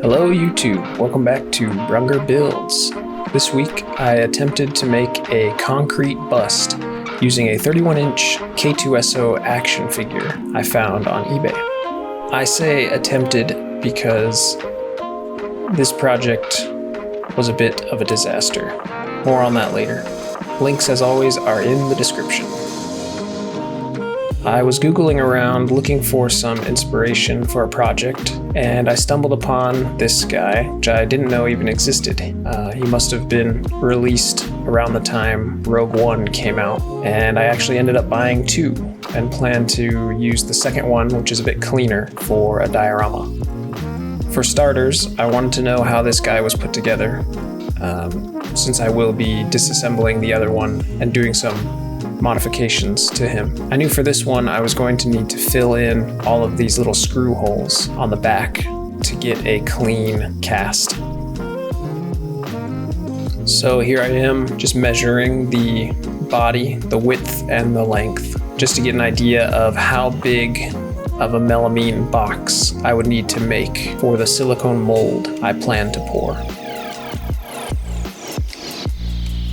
Hello YouTube, welcome back to Brunger Builds. This week I attempted to make a concrete bust using a 31-inch K-2SO action figure I found on eBay. I say attempted because this project was a bit of a disaster. More on that later. Links as always are in the description. I was Googling around looking for some inspiration for a project, and I stumbled upon this guy, which I didn't know even existed. He must have been released around the time Rogue One came out, and I actually ended up buying two and plan to use the second one, which is a bit cleaner, for a diorama. For starters, I wanted to know how this guy was put together, since I will be disassembling the other one and doing some modifications to him. I knew for this one I was going to need to fill in all of these little screw holes on the back to get a clean cast. So here I am just measuring the body, the width and the length, just to get an idea of how big of a melamine box I would need to make for the silicone mold I plan to pour.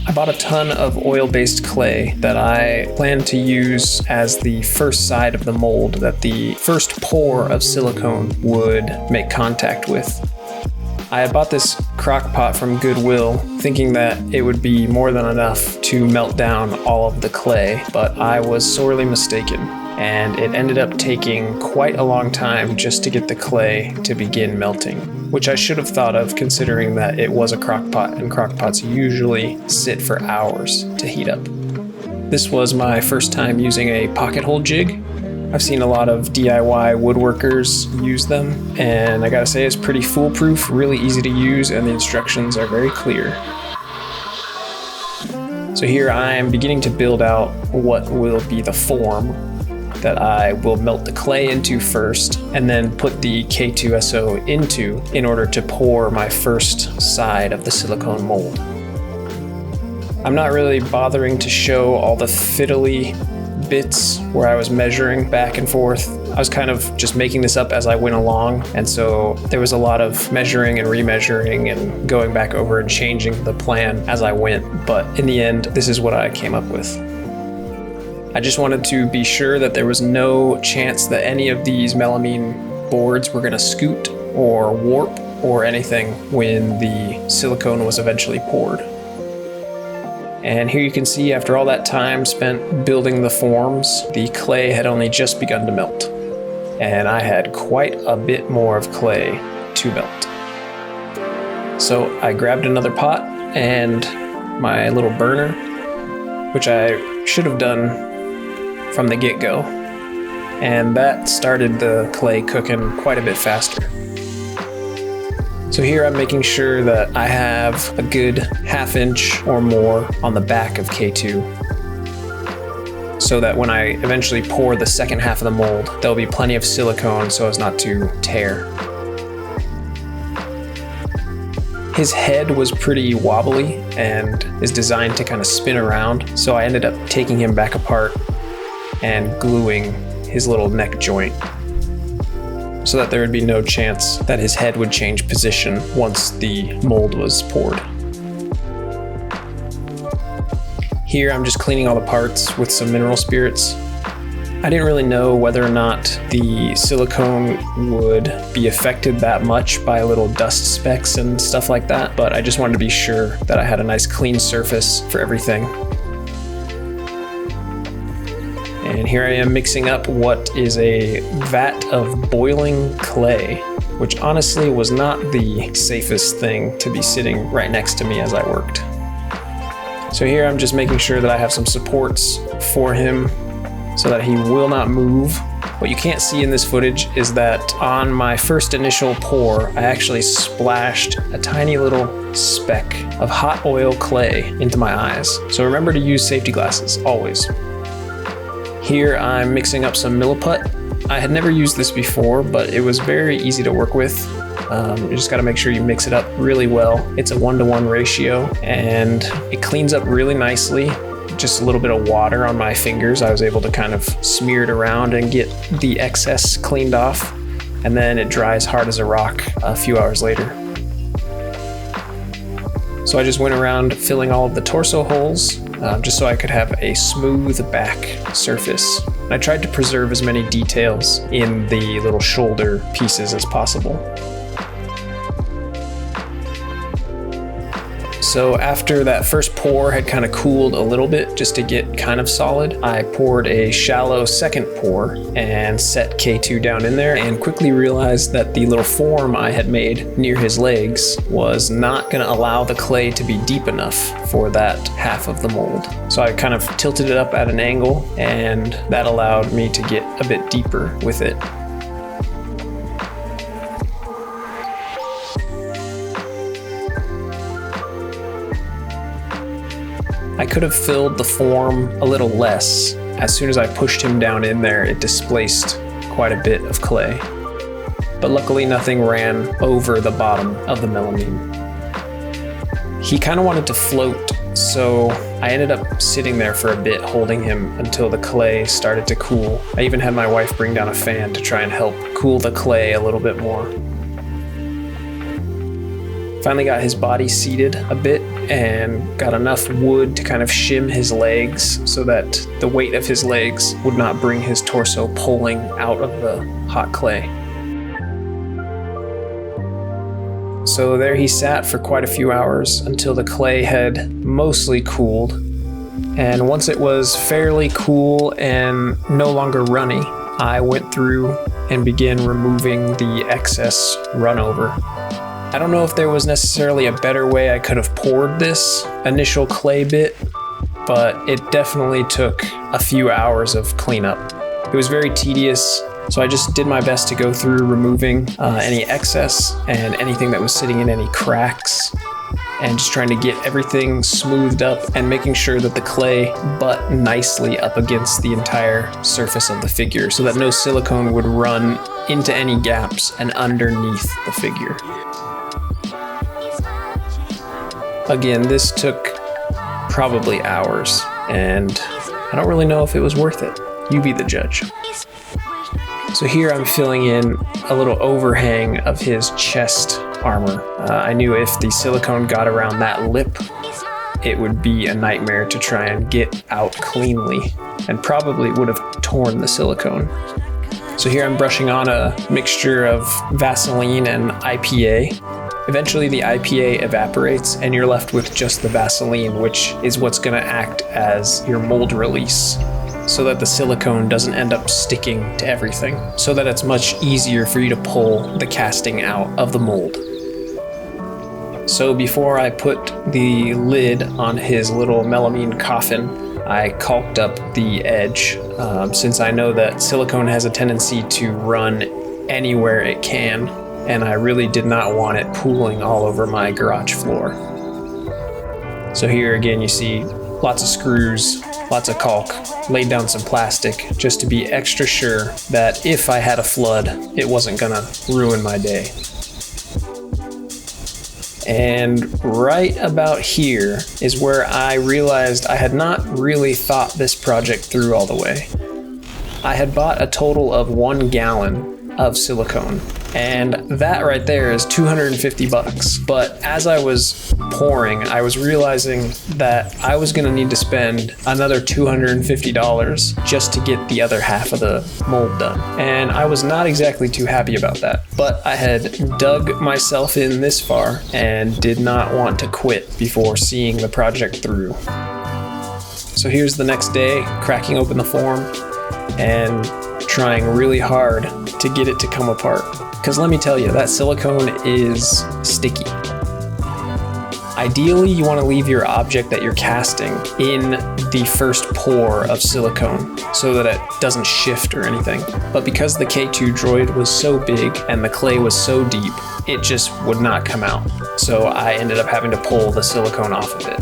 I bought a ton of oil-based clay that I plan to use as the first side of the mold that the first pour of silicone would make contact with. I had bought this crock pot from Goodwill thinking that it would be more than enough to melt down all of the clay, but I was sorely mistaken, and it ended up taking quite a long time just to get the clay to begin melting, which I should have thought of considering that it was a crock pot and crock pots usually sit for hours to heat up. This was my first time using a pocket hole jig. I've seen a lot of DIY woodworkers use them, and I gotta say it's pretty foolproof, really easy to use, and the instructions are very clear. So here I am beginning to build out what will be the form that I will melt the clay into first, and then put the K-2SO into in order to pour my first side of the silicone mold. I'm not really bothering to show all the fiddly bits where I was measuring back and forth. I was kind of just making this up as I went along, and so there was a lot of measuring and remeasuring and going back over and changing the plan as I went, but in the end, this is what I came up with. I just wanted to be sure that there was no chance that any of these melamine boards were going to scoot or warp or anything when the silicone was eventually poured. And here you can see after all that time spent building the forms, the clay had only just begun to melt. And I had quite a bit more of clay to melt. So I grabbed another pot and my little burner, which I should have done from the get-go, and that started the clay cooking quite a bit faster. So here I'm making sure that I have a good ½ inch or more on the back of K2, so that when I eventually pour the second half of the mold, there'll be plenty of silicone so as not to tear. His head was pretty wobbly and is designed to kind of spin around, so I ended up taking him back apart and gluing his little neck joint so that there would be no chance that his head would change position once the mold was poured. Here I'm just cleaning all the parts with some mineral spirits. I didn't really know whether or not the silicone would be affected that much by little dust specks and stuff like that, but I just wanted to be sure that I had a nice clean surface for everything. And here I am mixing up what is a vat of boiling clay, which honestly was not the safest thing to be sitting right next to me as I worked. So here I'm just making sure that I have some supports for him so that he will not move. What you can't see in this footage is that on my first initial pour, I actually splashed a tiny little speck of hot oil clay into my eyes. So remember to use safety glasses, always. Here I'm mixing up some milliput. I had never used this before, but it was very easy to work with. You just gotta make sure you mix it up really well. It's a 1-to-1 ratio, and it cleans up really nicely. Just a little bit of water on my fingers, I was able to kind of smear it around and get the excess cleaned off. and then it dries hard as a rock a few hours later. So I just went around filling all of the torso holes, just so I could have a smooth back surface. I tried to preserve as many details in the little shoulder pieces as possible. So after that first pour had kind of cooled a little bit just to get kind of solid, I poured a shallow second pour and set K2 down in there, and quickly realized that the little form I had made near his legs was not going to allow the clay to be deep enough for that half of the mold. So I kind of tilted it up at an angle, and that allowed me to get a bit deeper with it. I could have filled the form a little less. As soon as I pushed him down in there, it displaced quite a bit of clay. But luckily nothing ran over the bottom of the melamine. He kind of wanted to float, so I ended up sitting there for a bit holding him until the clay started to cool. I even had my wife bring down a fan to try and help cool the clay a little bit more. Finally got his body seated a bit and got enough wood to kind of shim his legs so that the weight of his legs would not bring his torso pulling out of the hot clay. So there he sat for quite a few hours until the clay had mostly cooled. And once it was fairly cool and no longer runny, I went through and began removing the excess runover. I don't know if there was necessarily a better way I could have poured this initial clay bit, but it definitely took a few hours of cleanup. It was very tedious, so I just did my best to go through removing any excess and anything that was sitting in any cracks, and just trying to get everything smoothed up and making sure that the clay butt nicely up against the entire surface of the figure so that no silicone would run into any gaps and underneath the figure. Again, this took probably hours, and I don't really know if it was worth it. You be the judge. So here I'm filling in a little overhang of his chest armor. I knew if the silicone got around that lip, it would be a nightmare to try and get out cleanly, and probably would have torn the silicone. So here I'm brushing on a mixture of Vaseline and IPA. Eventually the IPA evaporates and you're left with just the Vaseline, which is what's going to act as your mold release, so that the silicone doesn't end up sticking to everything, so that it's much easier for you to pull the casting out of the mold. So before I put the lid on his little melamine coffin, I caulked up the edge, since I know that silicone has a tendency to run anywhere it can, and I really did not want it pooling all over my garage floor. So here again you see lots of screws, lots of caulk, laid down some plastic just to be extra sure that if I had a flood, it wasn't gonna ruin my day. And right about here is where I realized I had not really thought this project through all the way. I had bought a total of 1 gallon of silicone, and that right there is $250. But as I was pouring, I was realizing that I was going to need to spend another $250 just to get the other half of the mold done, and I was not exactly too happy about that. But I had dug myself in this far and did not want to quit before seeing the project through. So here's the next day, cracking open the form and trying really hard to get it to come apart. Because let me tell you, that silicone is sticky. Ideally, you want to leave your object that you're casting in the first pour of silicone so that it doesn't shift or anything. But because the K2 droid was so big and the clay was so deep, it just would not come out. So I ended up having to pull the silicone off of it.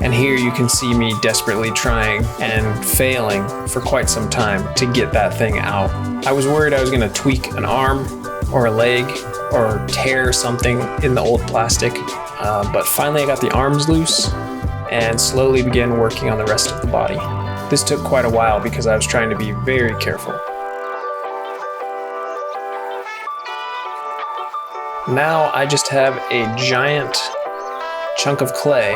And here you can see me desperately trying and failing for quite some time to get that thing out. I was worried I was going to tweak an arm or a leg or tear something in the old plastic, but finally I got the arms loose and slowly began working on the rest of the body. This took quite a while because I was trying to be very careful. Now I just have a giant chunk of clay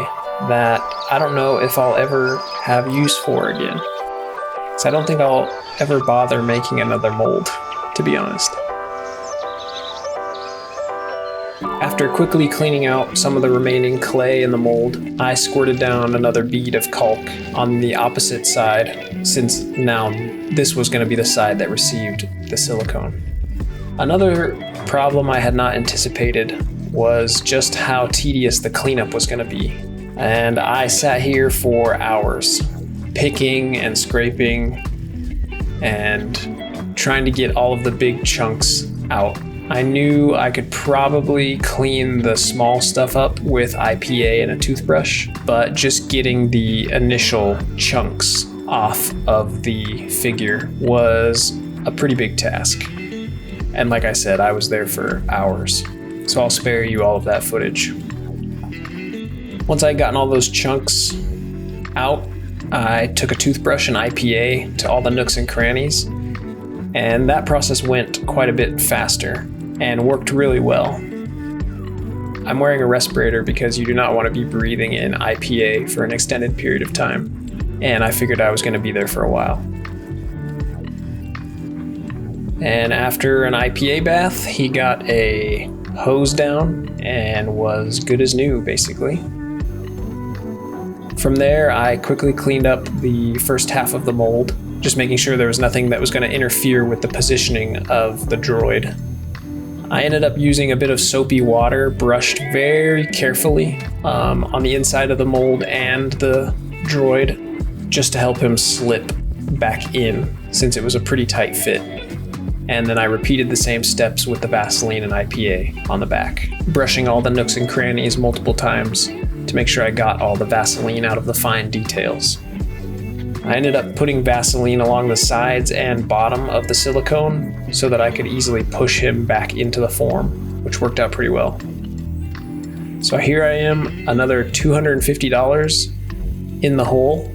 that I don't know if I'll ever have use for again. So I don't think I'll ever bother making another mold, to be honest. After quickly cleaning out some of the remaining clay in the mold, I squirted down another bead of caulk on the opposite side, since now this was going to be the side that received the silicone. Another problem I had not anticipated was just how tedious the cleanup was going to be. And I sat here for hours, picking and scraping and trying to get all of the big chunks out. I knew I could probably clean the small stuff up with IPA and a toothbrush, but just getting the initial chunks off of the figure was a pretty big task. And like I said, I was there for hours, so I'll spare you all of that footage. Once I had gotten all those chunks out, I took a toothbrush and IPA to all the nooks and crannies, and that process went quite a bit faster and worked really well. I'm wearing a respirator because you do not want to be breathing in IPA for an extended period of time, and I figured I was going to be there for a while. And after an IPA bath, he got a hose down and was good as new, basically. From there, I quickly cleaned up the first half of the mold, just making sure there was nothing that was going to interfere with the positioning of the droid. I ended up using a bit of soapy water brushed very carefully on the inside of the mold and the droid, just to help him slip back in, since it was a pretty tight fit. And then I repeated the same steps with the Vaseline and IPA on the back, brushing all the nooks and crannies multiple times to make sure I got all the Vaseline out of the fine details. I ended up putting Vaseline along the sides and bottom of the silicone so that I could easily push him back into the form, which worked out pretty well. So here I am, another $250 in the hole,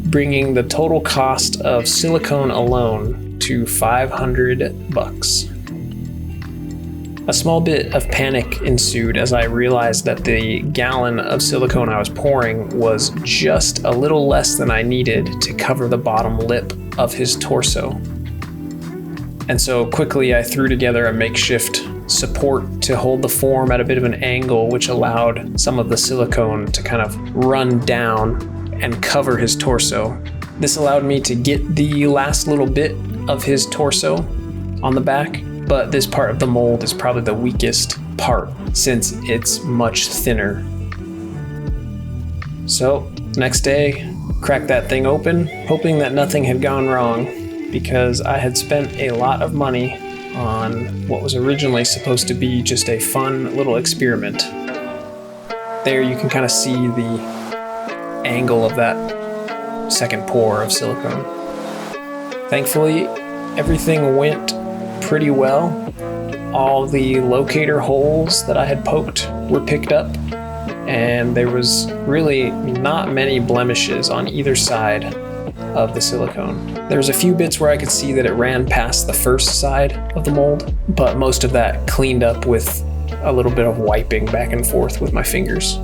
bringing the total cost of silicone alone to $500. A small bit of panic ensued as I realized that the gallon of silicone I was pouring was just a little less than I needed to cover the bottom lip of his torso. And so quickly I threw together a makeshift support to hold the form at a bit of an angle, which allowed some of the silicone to kind of run down and cover his torso. This allowed me to get the last little bit of his torso on the back, but this part of the mold is probably the weakest part since it's much thinner. So next day, cracked that thing open, hoping that nothing had gone wrong, because I had spent a lot of money on what was originally supposed to be just a fun little experiment. There you can kind of see the angle of that second pour of silicone. Thankfully, everything went pretty well. All the locator holes that I had poked were picked up, and there was really not many blemishes on either side of the silicone. There was a few bits where I could see that it ran past the first side of the mold, but most of that cleaned up with a little bit of wiping back and forth with my fingers.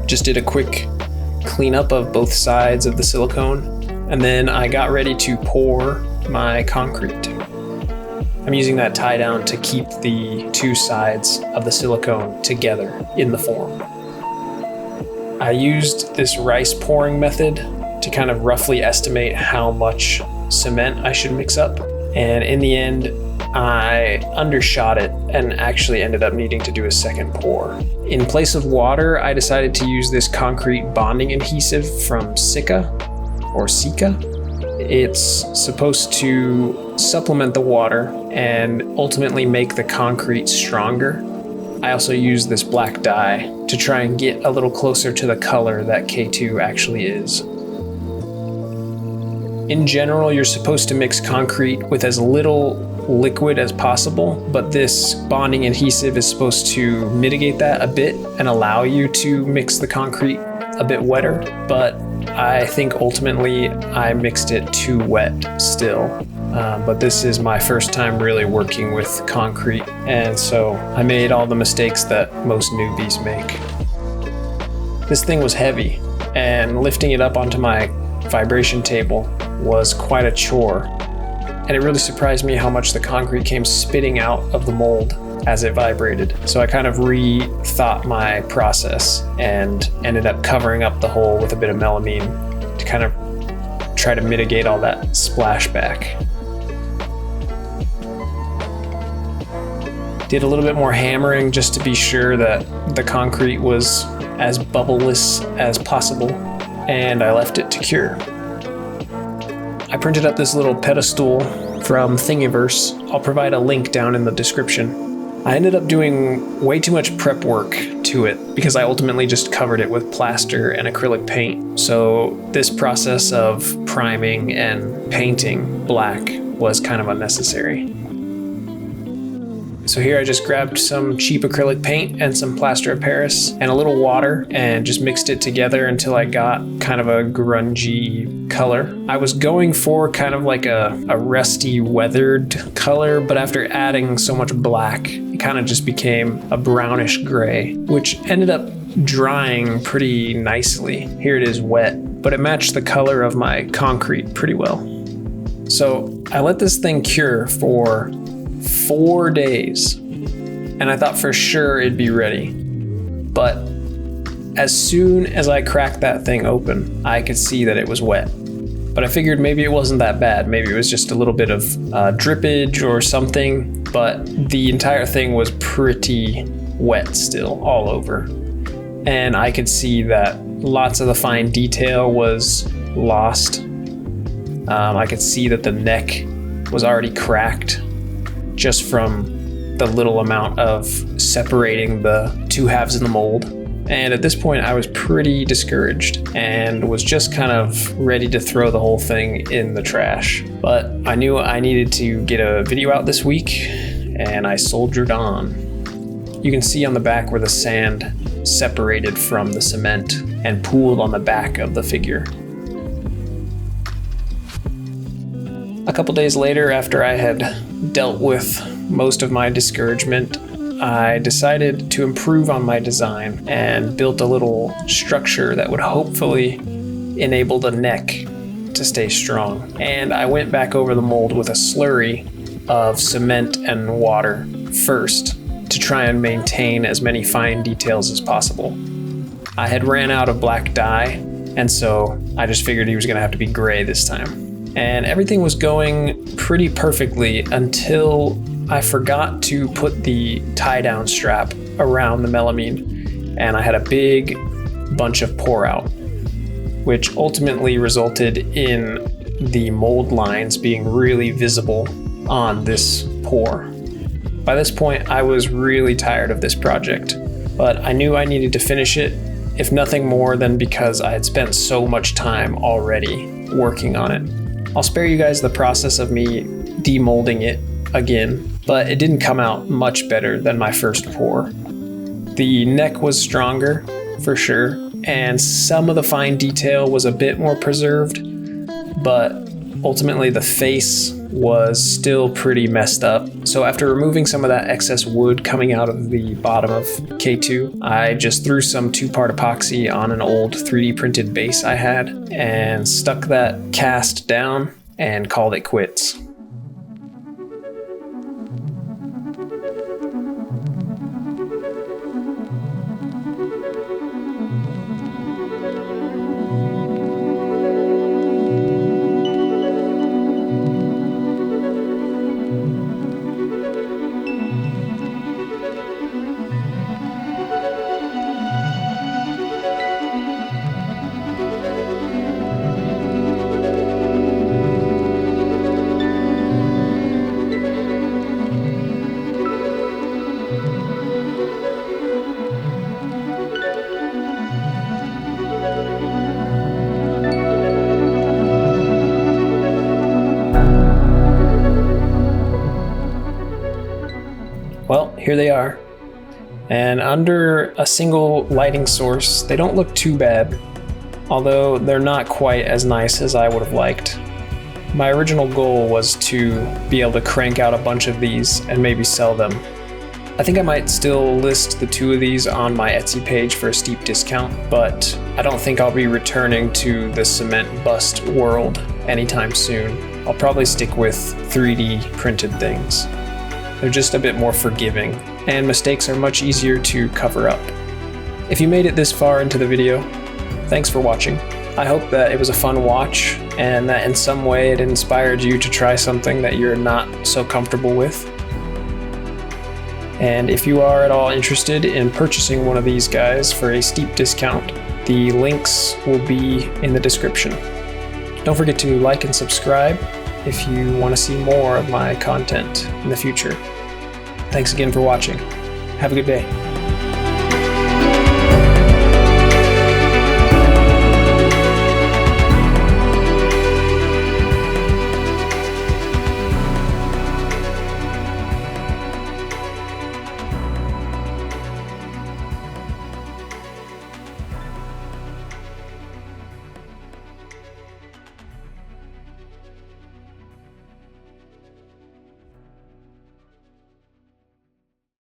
Just did a quick cleanup of both sides of the silicone, and then I got ready to pour my concrete. I'm using that tie down to keep the two sides of the silicone together in the form. I used this rice pouring method to kind of roughly estimate how much cement I should mix up, and in the end I undershot it and actually ended up needing to do a second pour. In place of water, I decided to use this concrete bonding adhesive from Sika. It's supposed to supplement the water and ultimately make the concrete stronger. I also used this black dye to try and get a little closer to the color that K2 actually is. In general, you're supposed to mix concrete with as little liquid as possible, but this bonding adhesive is supposed to mitigate that a bit and allow you to mix the concrete a bit wetter. But I think ultimately I mixed it too wet still. But this is my first time really working with concrete, and so I made all the mistakes that most newbies make. This thing was heavy, and lifting it up onto my vibration table was quite a chore. And it really surprised me how much the concrete came spitting out of the mold as it vibrated. So I kind of rethought my process and ended up covering up the hole with a bit of melamine to kind of try to mitigate all that splashback. Did a little bit more hammering just to be sure that the concrete was as bubbleless as possible, and I left it to cure. I printed up this little pedestal from Thingiverse. I'll provide a link down in the description. I ended up doing way too much prep work to it because I ultimately just covered it with plaster and acrylic paint. So this process of priming and painting black was kind of unnecessary. So here I just grabbed some cheap acrylic paint and some plaster of Paris and a little water and just mixed it together until I got kind of a grungy color. I was going for kind of like a rusty weathered color, but after adding so much black, it kind of just became a brownish gray, which ended up drying pretty nicely. Here it is wet, but it matched the color of my concrete pretty well. So I let this thing cure for 4 days, and I thought for sure it'd be ready. But as soon as I cracked that thing open, I could see that it was wet. But I figured maybe it wasn't that bad. Maybe it was just a little bit of drippage or something, but the entire thing was pretty wet still all over. And I could see that lots of the fine detail was lost. I could see that the neck was already cracked just from the little amount of separating the two halves in the mold. And at this point I was pretty discouraged and was just kind of ready to throw the whole thing in the trash. But I knew I needed to get a video out this week, and I soldiered on. You can see on the back where the sand separated from the cement and pooled on the back of the figure. A couple days later, after I had dealt with most of my discouragement, I decided to improve on my design and built a little structure that would hopefully enable the neck to stay strong. And I went back over the mold with a slurry of cement and water first to try and maintain as many fine details as possible. I had ran out of black dye, and so I just figured he was gonna have to be gray this time. And everything was going pretty perfectly until I forgot to put the tie-down strap around the melamine, and I had a big bunch of pour out, which ultimately resulted in the mold lines being really visible on this pour. By this point, I was really tired of this project, but I knew I needed to finish it, if nothing more than because I had spent so much time already working on it. I'll spare you guys the process of me demolding it again, but it didn't come out much better than my first pour. The neck was stronger, for sure, and some of the fine detail was a bit more preserved, but ultimately the face was still pretty messed up. So after removing some of that excess wood coming out of the bottom of K2, I just threw some 2-part epoxy on an old 3D printed base I had and stuck that cast down and called it quits. Well, here they are. And under a single lighting source, they don't look too bad. although they're not quite as nice as I would have liked. My original goal was to be able to crank out a bunch of these and maybe sell them. I think I might still list the 2 of these on my Etsy page for a steep discount, but I don't think I'll be returning to the cement bust world anytime soon. I'll probably stick with 3D printed things. They're just a bit more forgiving, and mistakes are much easier to cover up. If you made it this far into the video, thanks for watching. I hope that it was a fun watch and that in some way it inspired you to try something that you're not so comfortable with. And if you are at all interested in purchasing one of these guys for a steep discount, the links will be in the description. Don't forget to like and subscribe if you want to see more of my content in the future. Thanks again for watching. Have a good day.